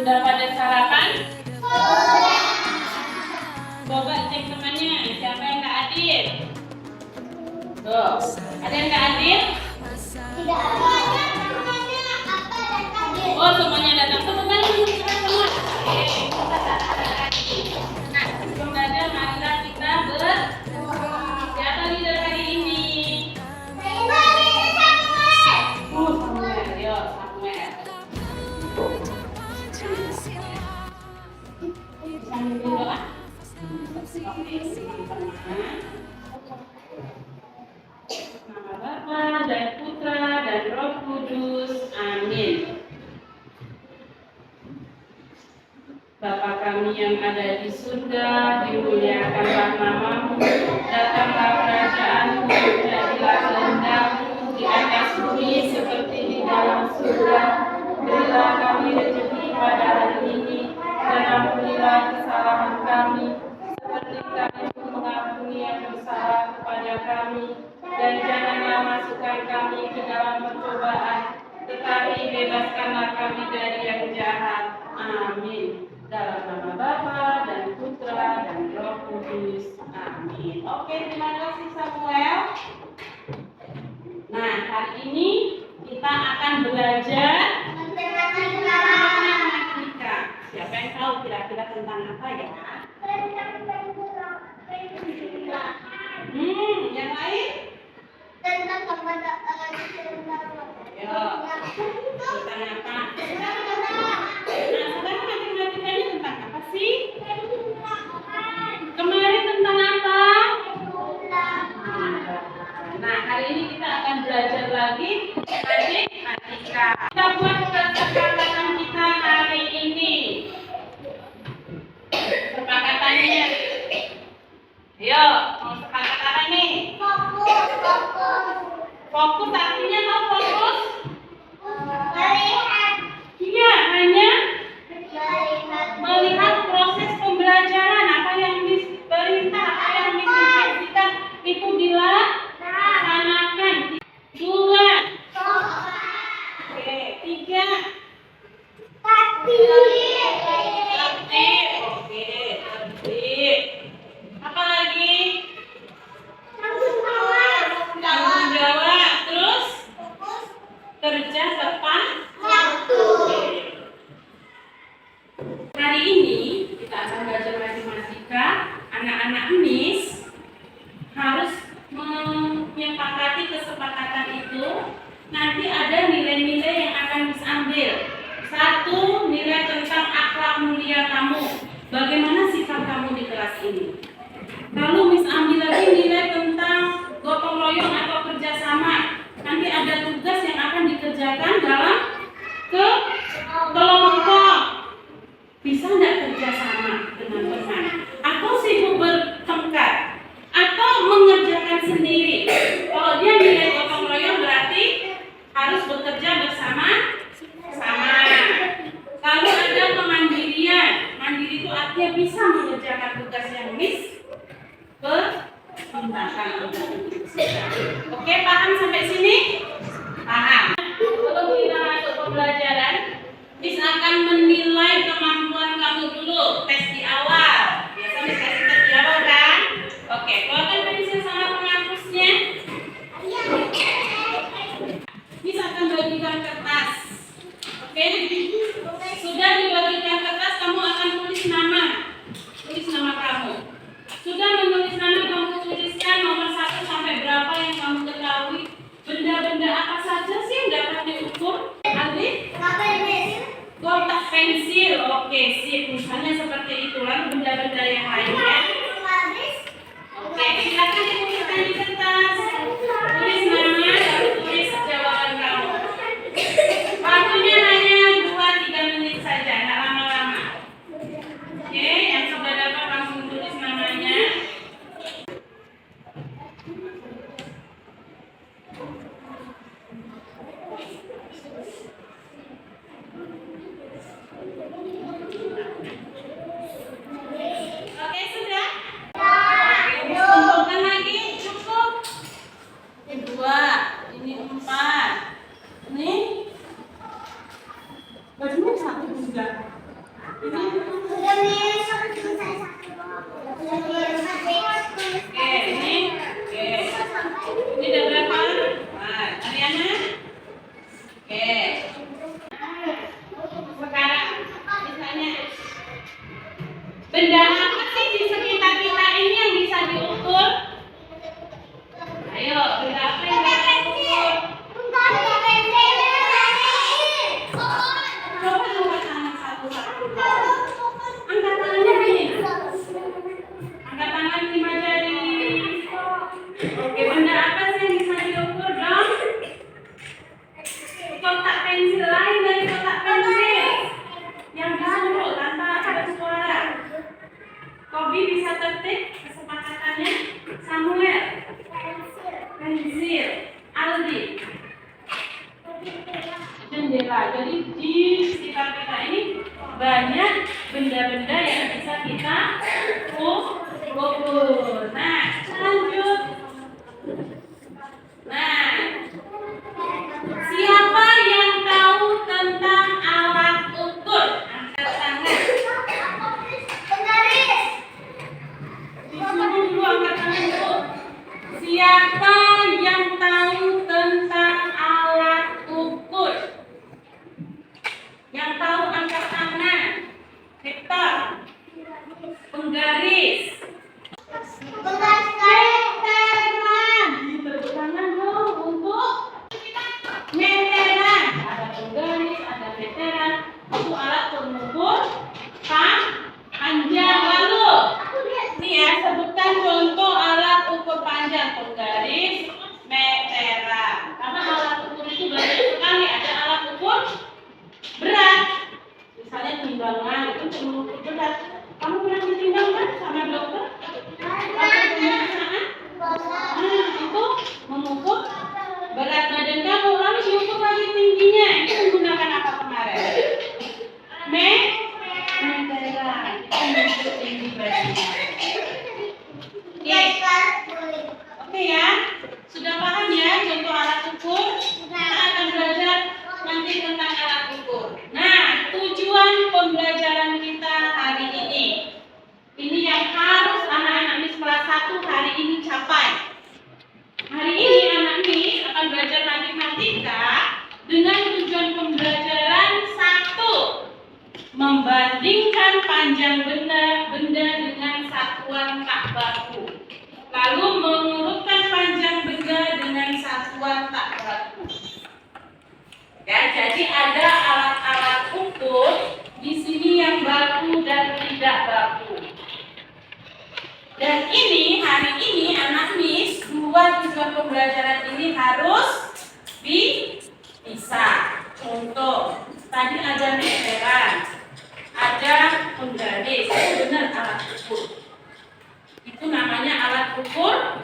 Sudah pada sarapan? Coba cek temannya, siapa yang nggak hadir? Tuh, ada yang nggak hadir? Tidak ada. Oh, semuanya datang. Teman-teman semua. Nah, sebelum belajar, marilah kita siapa leader hari ini? Samuel. Yo, Samuel. Sambil berdoa. Nama Bapa dan Putra dan Roh Kudus. Amin. Bapa kami yang ada di surga, dimuliakanlah namamu, datanglah kerajaanmu, jadilah kehendakmu di atas bumi seperti di dalam surga. Berilah kami rezeki pada hari ini, dan ampunilah kesalahan kami, seperti kami pun mengampuni yang bersalah kepada kami, dan janganlah masukkan kami ke dalam percobaan, tetapi bebaskanlah kami dari yang jahat. Amin. Dalam nama Bapa dan Putra dan Roh Kudus. Amin. Oke, terima kasih Samuel. Nah, hari ini kita akan belajar matematika. Siapa yang tahu kira-kira tentang apa ya? Yang lain? Tentang apa? Yo, tentang apa? Nah, sekarang matematikanya tentang apa sih? Kemarin tentang apa? Nah, hari ini kita akan belajar lagi matematika. Kita buat kesepakatan kita hari ini. Kesepakatannya. Ayo, mau sepakat apa nih? Fokus artinya apa fokus? Iya, hanya melihat proses pembelajaran, apa yang diperintah, apa yang diinstruksikan itu dilaksanakan. 2. Oke, 3. Tertib. Oke, tertib. Apa lagi? Tanggung jawab. Terus kerja tepat waktu. Hari ini kita akan belajar matematika. Anak-anak Miss harus menyepakati kesepakatan itu. Nanti ada nilai-nilai yang akan Miss ambil. 1, nilai tentang akhlak mulia kamu. Bagaimana sikap kamu di kelas ini. Lalu Miss ambil lagi nilai tentang gotong royong atau kerjasama. Nanti ada tugas yang akan dikerjakan dalam kelompok. Bisa nggak kerjasama dengan teman? Atau sibuk bertengkar? Atau mengerjakan sendiri? Kalau dia nilai gotong royong berarti harus bekerja bersama-sama. Lalu ada kemandirian. Mandiri itu artinya bisa mengerjakan tugas yang Miss perintahkan untuk Oke, paham sampai sini? Paham. Sebelum kita masuk pembelajaran, Miss akan menilai kemampuan kamu dulu, tes di awal. Biasa Miss kasih tes di awal kan? Oke, keluarkan pensil sama penghapusnya. Miss akan bagikan kertas. Oke? Sudah dibagikan kertas, kamu akan tulis nama. Tulis nama kamu. Sudah menulis nama, kamu tuliskan nomor 1 sampai berapa yang kamu ketahui. Benda-benda apa saja sih yang dapat diukur? Aldi? Kotak pensil. Oke, sip. Misalnya seperti itu. Lalu benda-benda yang lainnya. Oke, silakan dituliskan di kertas. Tulis nama, lalu tulis jawaban kamu. Waktunya hanya 2-3 menit saja, nggak lama-lama. Oke, yang sudah dapat langsung tulis namanya. Oke, sudah? Kumpulkan lagi, cukup. Ini 2, ini 4. Ini bajunya 1 juga. Udah besok selesai satu. Udah besok Oke, ini. Oke. Ini udah berapa? Nah, Ariana? Oke. Sekarang misalnya benda apa sih di sekitar kita ini yang bisa diukur? Ayo, benda apa yang bisa diukur? Coba angkat tangan satu-satu. Angkat tangannya gini. Angkat tangan 5 jari. Oke, benda apa sih yang bisa diukur dong? Kotak pensil lain dari kotak pensil yang disuruh tanpa ada suara. Kobi bisa tertib kesepakatannya. Samuel pensil. Aldi jendela. Jadi di sekitar kita ini banyak benda-benda yang bisa kita ukur. Nah, lanjut. Nah, siapa yang tahu tentang alat ukur? Angkat tangan. Disuruh dulu angkat tangan dulu. Siapa yang tahu tentang alat ukur? Yang tahu angkat tangan. Hektor. Penggaris. Meteran. Tepuk tangan dong untuk meteran. Ada penggaris, ada meteran. Itu alat pengukur panjang. Lalu nih ya, sebutkan contoh alat ukur panjang. Penggaris, meteran. Karena alat ukur itu banyak sekali. Ada alat ukur berat. Misalnya timbangan itu untuk mengukur berat. Kamu pernah ditimbang kan sama dokter? Itu mengukur berat badan kamu. Lalu diukur lagi tingginya. Itu menggunakan apa kemarin? Meteran. Itu mengukur tinggi badannya. Oke ya, sudah paham ya contoh alat ukur? Kita akan belajar nanti tentang alat ukur. Nah, tujuan pembelajaran kita hari ini yang harus anak-anak MIS kelas 1 hari ini capai. Hari ini anak MIS akan belajar matematika dengan tujuan pembelajaran 1. Membandingkan panjang benda dengan satuan tak baku. Lalu mengurutkan panjang benda dengan satuan tak baku. Ya, jadi ada alat-alat ukur di sini yang baku dan tidak baku. Dan ini hari ini anak MIS dua tujuan pembelajaran ini harus bisa. Contoh, tadi ada meteran, ada penggaris, itu benar alat ukur. Itu namanya alat ukur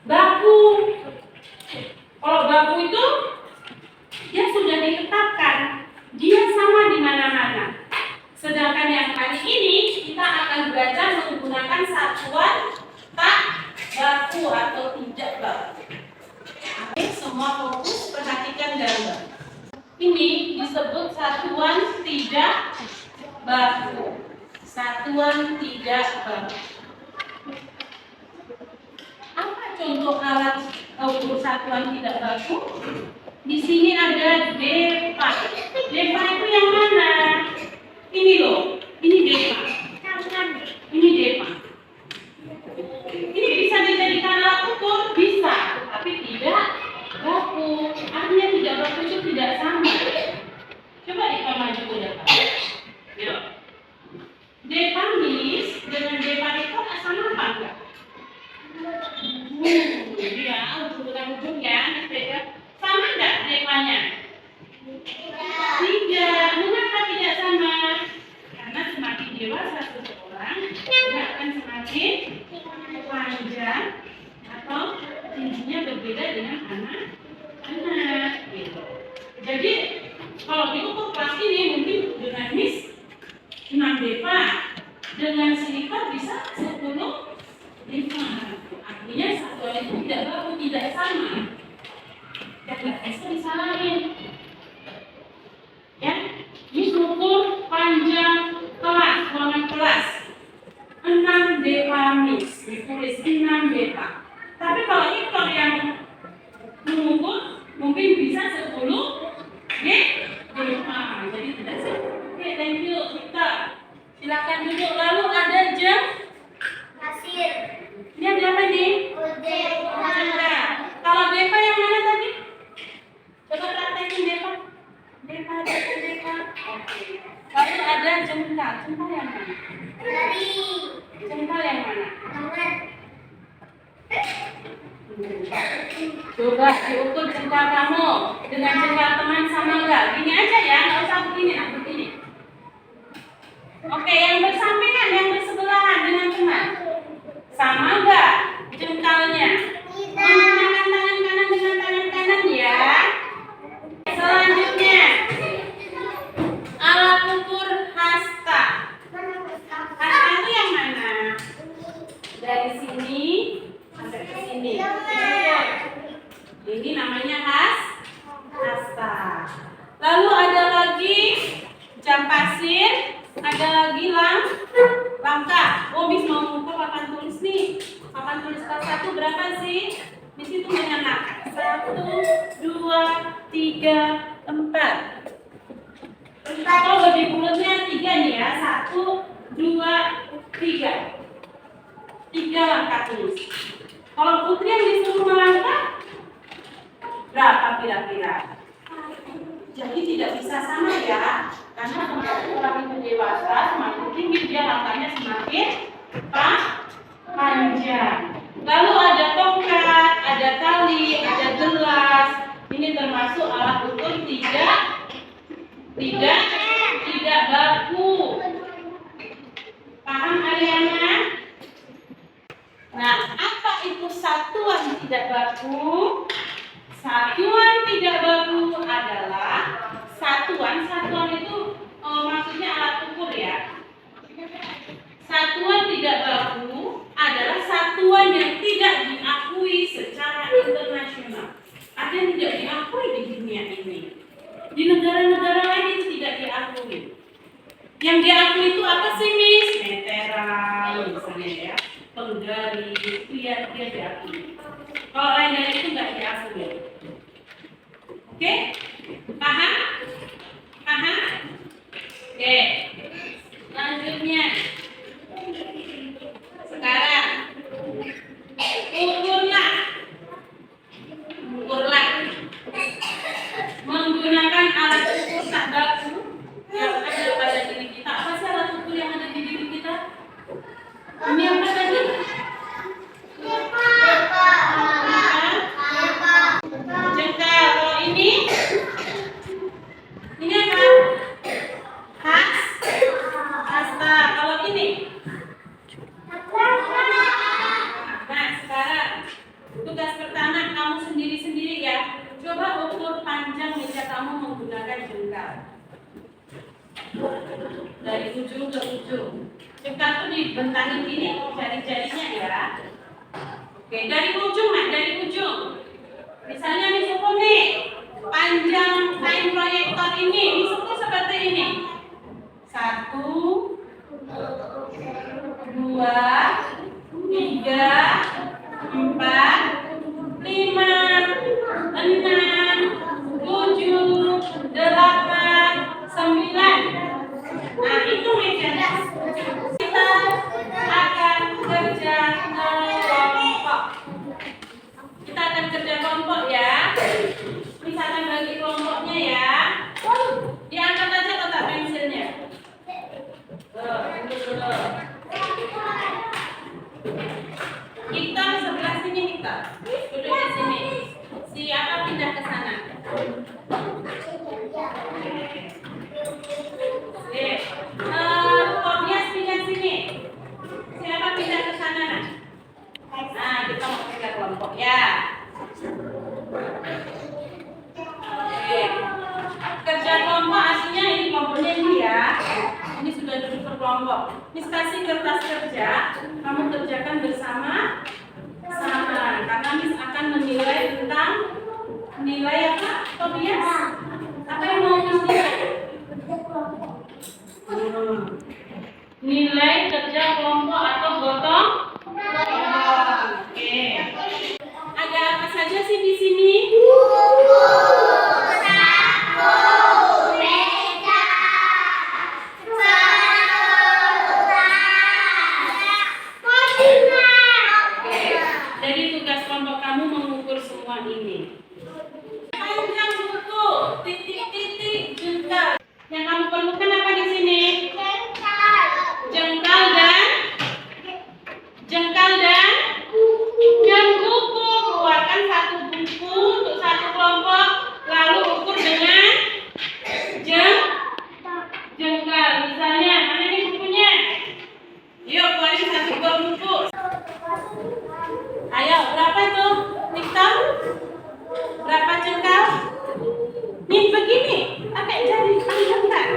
baku. Kalau baku itu dia sudah ditetapkan, dia sama di mana-mana. Sedangkan yang kali ini kita akan belajar menggunakan satuan tak baku atau tidak baku. Oke, semua fokus perhatikan gambar. Ini disebut satuan tidak baku. Satuan tidak baku. Apa contoh alat ukur satuan tidak baku? Di sini ada depa. Depa itu yang mana? Ini loh, ini depa. Ini depa. Ini bisa dijadikan alat ukur? Bisa, tapi tidak baku. Artinya tidak baku itu tidak sama. Coba kita maju ke depan. Yuk. Depa MIS dengan depa itu sama apa enggak? Ya, ujung ya, sepeda. Sama enggak depanya? Tidak. Mengapa tidak sama? Karena semakin dewasa seseorang, dia akan semakin panjang atau tingginya berbeda dengan anak-anak. Gitu. Jadi kalau diukur kelas ini mungkin dengan MIS 6 depa, dengan siliper bisa 10 depa. Artinya satuan itu tidak baku, tidak sama. Ya nggak bisa disalahin. Ya, MIS ukur panjang kelas, ruangan kelas. 6 dekamis, ditulis 6 deka. Tapi kalau Victor yang mengukur, mungkin bisa 10 deka. Jadi tidak sih. Oke, thank you Victor. Silakan duduk. Lalu ada jam. Kasir. Ini ada apa nih? Jengka. Kalau deka yang mana tadi? Coba praktekin deka. Deka. Oke. Lalu ada jengka. Jengka yang mana? Dari. Jengka yang mana? Tangan. Coba diukur jengkal kamu dengan jengkal teman sama enggak? Gini aja ya, nggak usah begini, begini. Oke, yang bersampingan, yang bersebelahan dengan teman, sama enggak jengkalnya? Menggunakan tangan kanan dengan tangan kanan ya. Selanjutnya, alat ukur hasta. Hasta itu yang mana? Dari sini sampai ke sini. Ini namanya hasta. Lalu ada lagi jam pasir, ada lagi langkah. Oh, Miss mau mengukur papan tulis nih. Papan tulis kelas 1 berapa sih? Di situ dengan angka 1, 2, 3, 4. Oh, lebih bulatnya 3 nih ya. 1, 2, 3. 3 langkah tulis. Kalau Putri yang disuruh melangkah, berapa kira-kira? Jadi tidak bisa sama ya, karena semakin orang itu dewasa, semakin tinggi dia langkahnya semakin panjang. Lalu ada tongkat, ada tali, ada gelas. Ini termasuk alat ukur tidak baku. Paham Ariana? Nah, apa itu satuan tidak baku? Satuan tidak baku adalah satuan itu maksudnya alat ukur ya. Satuan tidak baku adalah satuan yang tidak diakui secara internasional. Ada yang tidak diakui di dunia ini. Di negara-negara lain itu tidak diakui. Yang diakui itu apa sih, Miss? Meteran misalnya ya. Penggari itu ya dia diakui. Kalau lain dari itu nggak diakui. Oke? Paham? Oke. Selanjutnya. Sekarang ukurlah. Menggunakan alat ukur tak baku yang ada pada diri kita. Apa sih alat ukur yang ada di diri kita? Ini apa tadi? Jengkal. Kalau ini apa? Hasta. Kalau ini? Nah, sekarang tugas pertama kamu sendiri-sendiri ya. Coba ukur panjang meja kamu menggunakan jengkal. Dari ujung ke ujung. Jengkal itu dibentangin gini, jari-jarinya ya. Oke, dari ujung. Misalnya Miss ukur nih, panjang kain proyektor ini, Miss ukur seperti ini. 1, 2, 3, 4, 5, 6, 7, 8, 9. Nah, itu mejanya. Kita akan kerja kelompok ya. Misalkan bagi kelompoknya ya. Diangkat aja kotak pensilnya. Dulu. Kita sebelah sini kita. Duduk di sini. Siapa pindah ke sana? Tobias pindah sini. Siapa pindah ke sana? Nah, kita mau kerja kelompok ya. Oke. Kerja kelompok artinya ini kelompoknya ini ya. Ini sudah duduk berkelompok. Miss kasih kertas kerja, kamu kerjakan bersama karena Miss akan menilai tentang nilai apa? Tobias? Apa yang mau Miss nilai? Nilai kerja kelompok atau gotong royong. Oke. Ada apa saja sih di sini? Jadi tugas kelompok kamu mengukur semua ini. Panjang buku, titik-titik, jengkal. Yang kamu perlukan apa di sini? Jengkal dan buku. Keluarkan satu buku untuk satu kelompok, lalu ukur dengan jengkal. Misalnya, mana ini bukunya? Yuk, keluarin satu buah buku. Ayo, berapa tuh, Victor? Berapa jengkal? Nih, begini. Pakai jari panjang kan?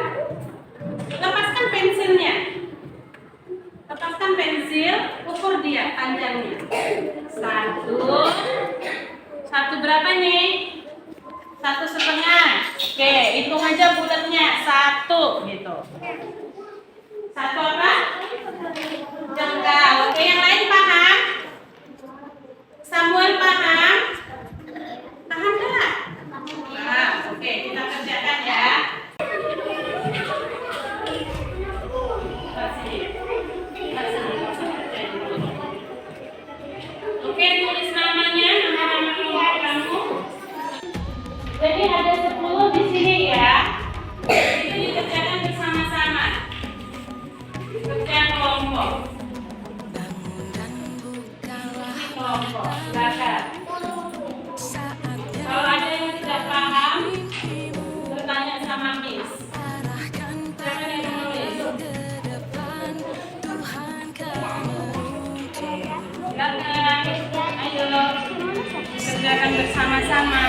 Lepaskan pensilnya. Lepaskan pensil, ukur dia panjangnya. Satu berapa nih? 1,5. Oke, hitung aja bulatnya. 1 gitu. 1 apa? Jengkal. Oke, yang lain paham? Samuel paham? Paham nggak? Paham. Oke, kita kerjakan ya. Oke, tulis namanya, nama-nama kelompok kamu. Jadi ada 10 di sini ya. Itu dikerjakan bersama-sama. Kerja kelompok. Ini kelompok. Silakan. Kalau ada yang tidak paham, bertanya sama Miss. Siapa yang menulis? Silakan. Ayo, kerjakan bersama-sama.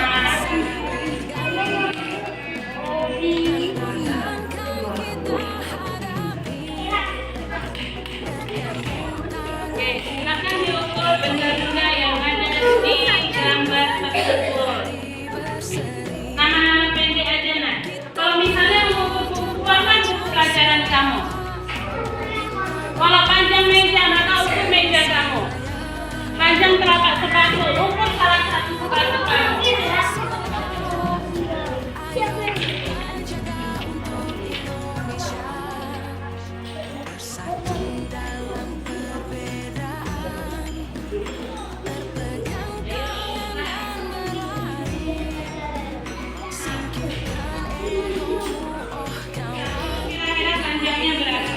Oke, silakan diukur benda-benda yang ada di gambar tersebut. Nama-nama pendek aja nak. Kalau misalnya mengukur buku-bukuan kan buku pelajaran kamu. Kalau panjang meja, maka ukur meja kamu. Panjang telapak sepatu, ukur salah satu sepatu kamu. Kira-kira panjangnya berapa?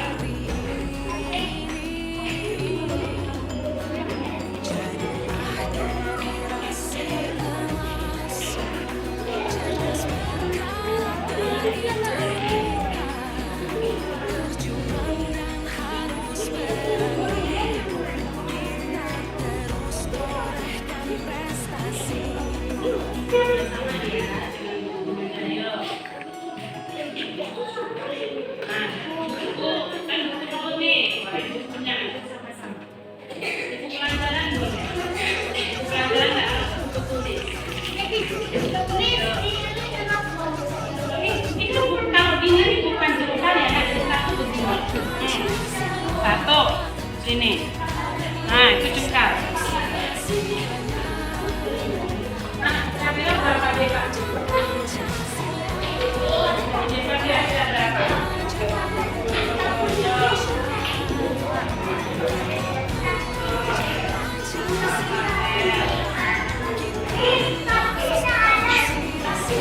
Satu, sini. Nah, itu jengkal. Nah, kira-kira berapa depa? Depa kira-kira berapa?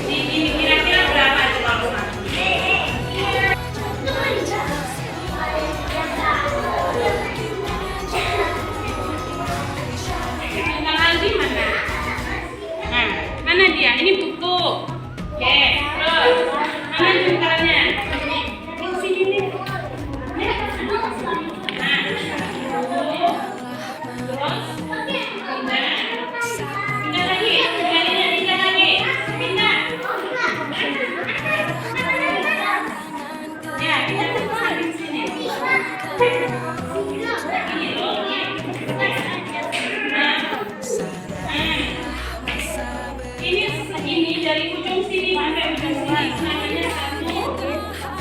Ini kira-kira berapa coba?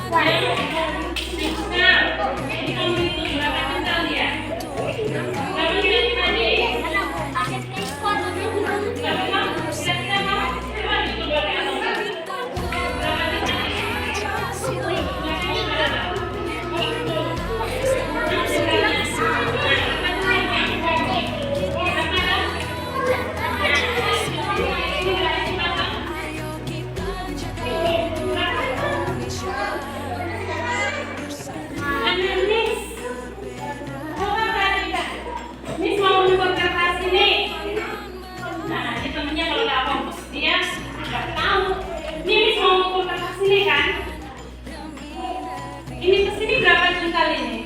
Ini kamu itu berapa kental ya? Berapa kira-kira deh? Berapa kamu? Kira-kira kamu? Coba itu berapa kamu? Berapa kental? Miss mau mengumpul kertas ini. Nah, ini temennya kalau nggak fokus dia nggak tahu. Ini Miss mau mengumpul kertas ini kan? Ini kesini berapa jengkal ini?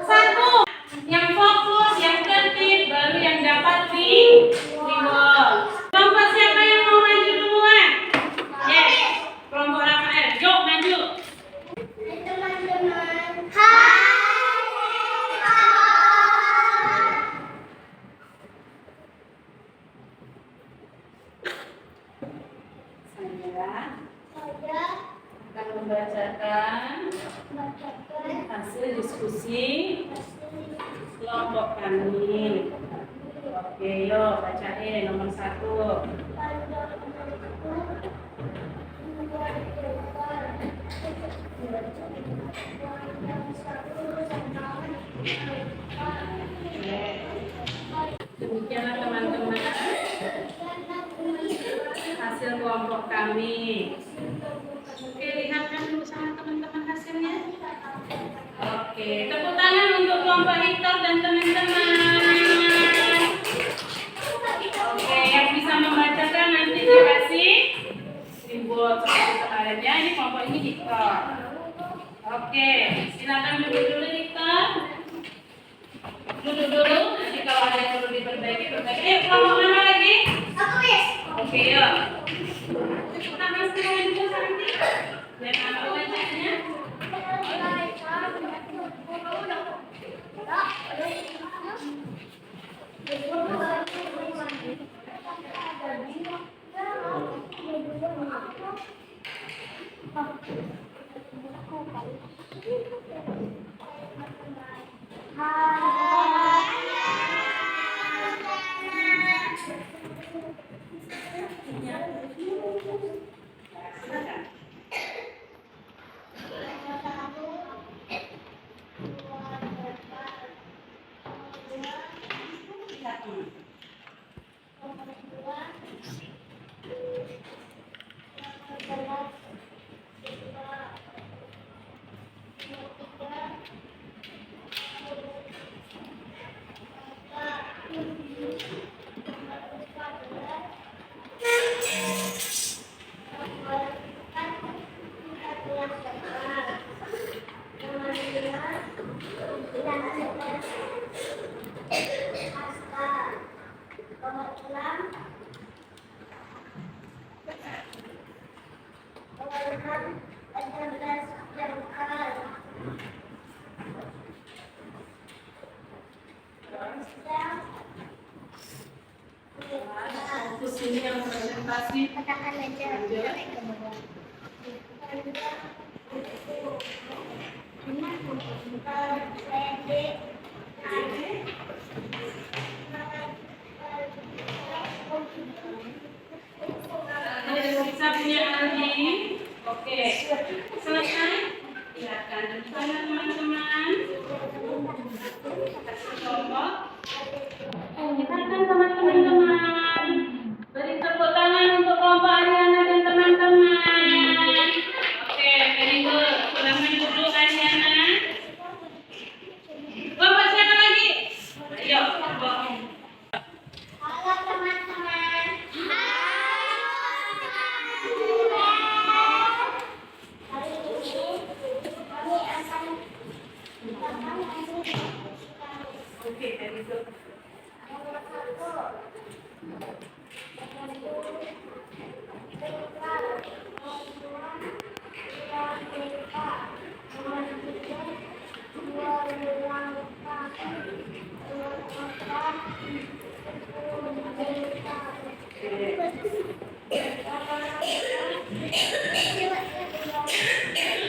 Satu. Yang fokus, yang tertib, baru yang dapat reward. Kelompok siapa yang mau maju duluan? Yes. Kelompok Rafael. Yuk maju. Teman-teman. Hai. Saya akan membacakan hasil diskusi kelompok kami. Oke, yuk bacain nomor 1. Demikianlah teman-teman hasil kelompok kami. Oke, lihatkan dulu sama teman-teman hasilnya. Oke, tepuk tangan untuk kelompok Hector dan teman-teman. Oke, yang bisa membacakan nanti dikasih reward seperti kemarin ya. Ini kelompok ini Hector. Oke, silakan duduk dulu Hector. Duduk dulu. Nanti kalau ada yang perlu diperbaiki, perbaiki. Kelompok mana lagi? Aku, Miss. Oke, yuk. Tepuk tangan semuanya dulu nanti. Dan apa bacanya? Fokus ini yang presentasi. Katakan aja. Bisa punya Aldi. Oke, selesai. Silakan duduk teman-teman. Kasih kelompok. Silakan sama teman-teman. Beri tepuk tangan untuk kelompok Ariana dan teman-teman. Oke, very good. Ulangan dulu Ariana. Kelompok siapa lagi? Ayo, kelompok. Halo teman-teman. Hari ini kami akan melakukan hasil Oke, very good. nomor 1.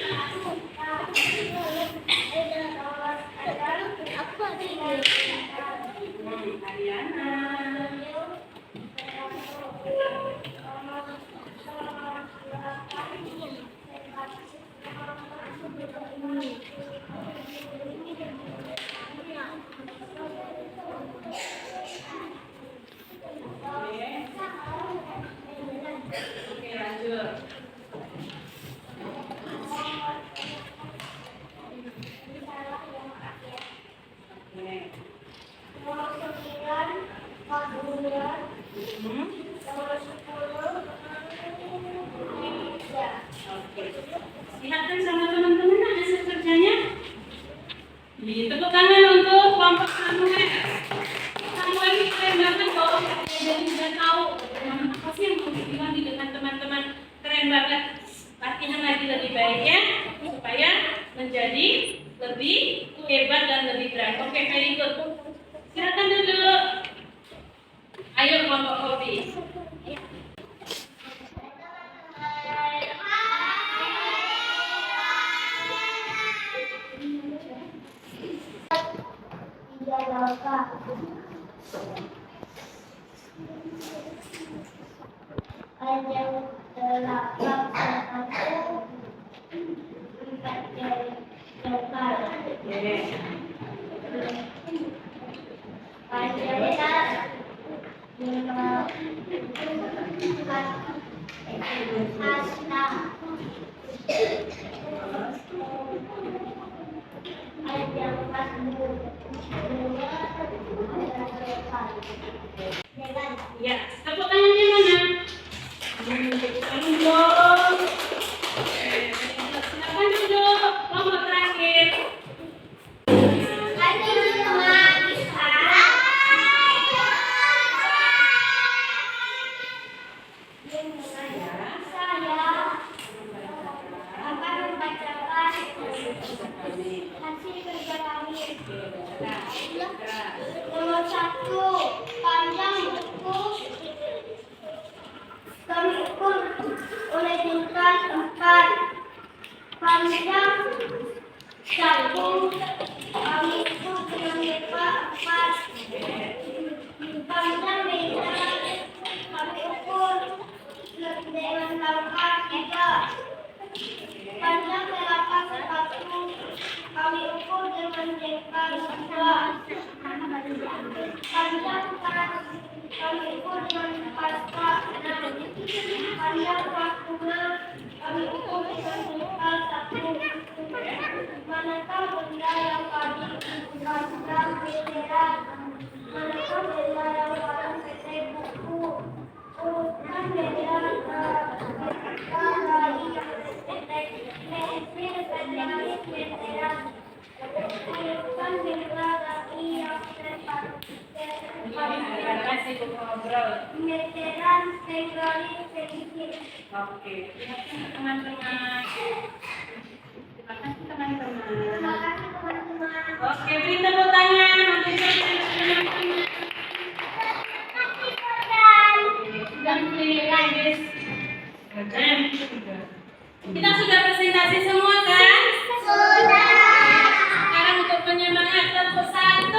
Oke, lanjut. Oke. Nomor 9, Maduran. Hmm. Nomor 10, Indonesia. Oke. Lihatkan sama teman-teman hasil kerjanya. Tepuk tangan untuk kelompok Samuel. Samuel ini keren banget loh. Jadi sudah tahu apa sih yang mau dibilang di depan teman-teman. Keren banget. Latihan lagi lebih baik ya, supaya menjadi lebih hebat dan lebih berani. Oke, very good. Silakan duduk. Ayo kelompok hobi. Tiga langkah. Panjang telapak tanganku, 4 jari jengkal. Oke. Panjangnya 5 hasta. Panjang kaki 2 jalan. Ya, tepuk tangannya mana? Tepuk tangan dong. Silakan duduk. Kelompok terakhir. Nomor 1, panjang buku kami ukur oleh tingkat 4. Panjang sabung kami ukur dengan lebar 4. Panjang meja kami ukur dengan langkah 3. Panjang telapak sepatu kami ukur dengan jengkal 2. Panjang tas kami ukur dengan pasta 6. Panjang waktunya kami ukur dengan jengkal 1. Manakah benda yang paling digunakan meteran? Manakah benda yang paling gede buku? Urutkan benda dari meteran. Urutkan benda dari yang Terima kasih Bu ngobrol. meteran sekali sedikit. Oke, terima kasih teman-teman. Terima kasih teman-teman. Terima kasih teman-teman. Oke, beri tepuk tangan untuk teman-teman. Sudah mulai guys. Kita sudah presentasi semua kan? Sudah. Sekarang untuk penyemangat tepuk 1,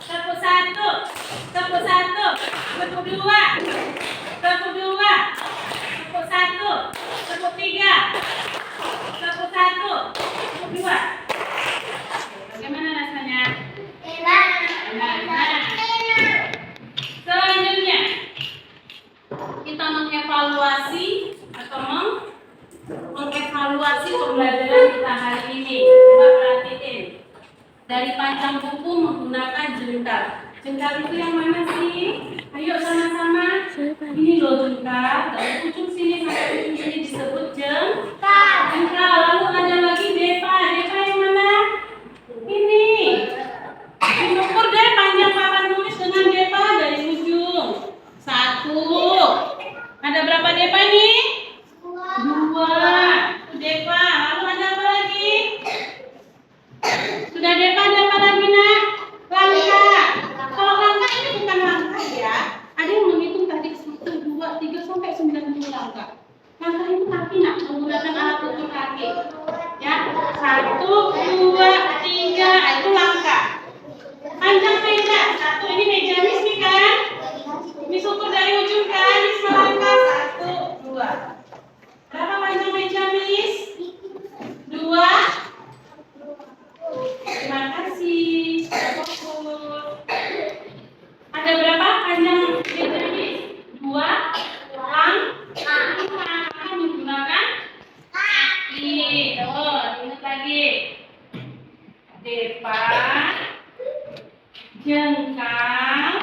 tepuk 1, tepuk 1, tepuk 2, tepuk 2, tepuk 1, tepuk 3, tepuk 1, tepuk 2. Bagaimana rasanya? Enak. Selanjutnya kita mengevaluasi atau mengevaluasi pembelajaran kita hari ini. Coba perhatiin. Dari panjang buku menggunakan jengkal. Jengkal itu yang mana sih? Ayo sama-sama. Ini loh jengkal. Dari ujung sini sampai ujung sini disebut jengkal. Lalu ada lagi depa. Depa yang mana? Ini. Diukur deh panjang papan tulis dengan depa dari ujung. 1. Ada berapa depa ini? 2. Itu depa. Lalu ada apa lagi? Sudah depa, ada apa lagi nak? Langkah. Kalau langkah ini bukan langkah ya. Ada yang menghitung tadi 1, 2, 3 sampai 90 langkah. Langkah itu kaki nak, menggunakan alat ukur kaki. Ya, 1, 2, 3, itu langkah. Panjang meja, 1 ini meja mis nih kan? Mis ukur dari ujung kan? Mis melangkah 1, 2. Berapa panjang meja mis? ingat lagi. Depan, jengkal,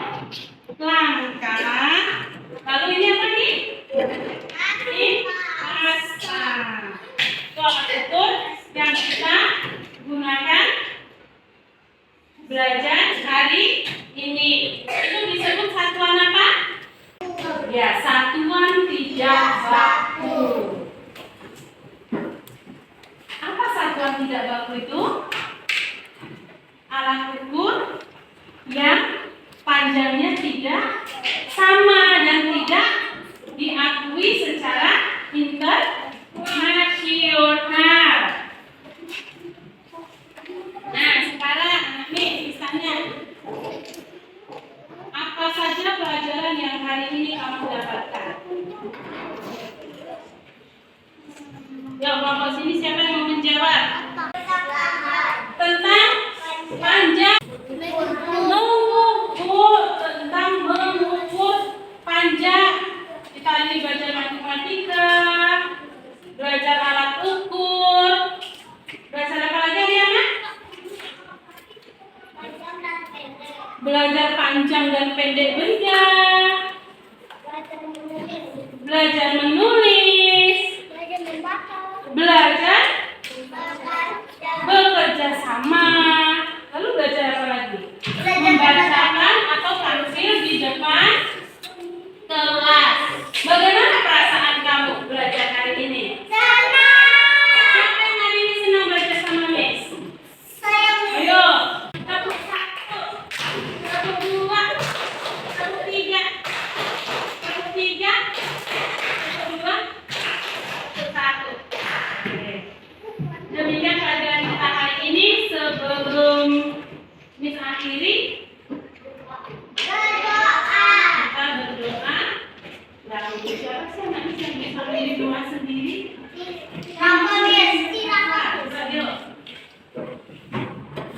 langkah. Lalu ini apa nih? Asa. Itu alat ukur yang kita gunakan belajar hari ini. Itu disebut satuan apa? Ya, satuan tidak baku. Apa satuan tidak baku itu? Alat ukur yang panjangnya tidak sama dan tidak diakui secara internasional. Nah, sekarang nih misalnya, apa saja pelajaran yang hari ini kamu dapatkan? Ya, kelompok sini siapa yang mau menjawab? Tentang panjang mengukur, tentang mengukur panjang. Kita ini belajar matematika, belajar alat ukur, belajar apa lagi ya, Nak? Belajar panjang dan pendek benda, belajar menulis, belajar bekerja sama. Lalu belajar apa lagi? Membacakan atau tampil di depan kelas. Bagaimana perasaan kamu belajar hari ini? Siapa yang hari ini senang belajar sama Miss? Ayo, satu, satu, dua, satu, tiga, dua, satu. Demikian pelajaran kita hari ini. Sebelum Miss akhiri, kita berdoa. Lalu siapa sih anak Miss yang bisa berdiri doa sendiri? Ayo,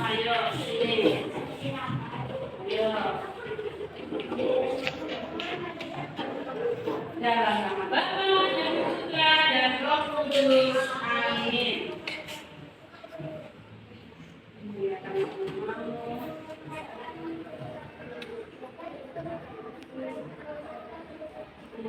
ayo, sini. Ayo. Dalam nama Bapa dan Putra dan Roh Kudus. Amin.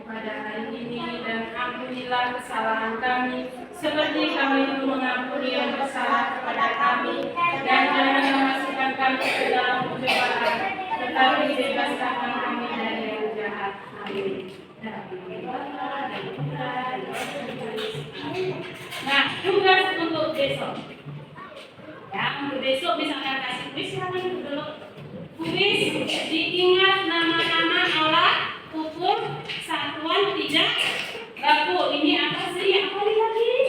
Pada hari ini dan ampunilah kesalahan kami seperti kami mengampuni yang bersalah kepada kami, dan jangan memasukkan kami ke dalam pencobaan, tetapi bebaskan kami dari yang jahat. Amin. Nah, tugas untuk besok. Ya, untuk besok misalnya kasih kuis, silakan dulu. Kuis diingat nama-nama alat ukur satuan tidak baku. Ini apa sih? Apa lagi?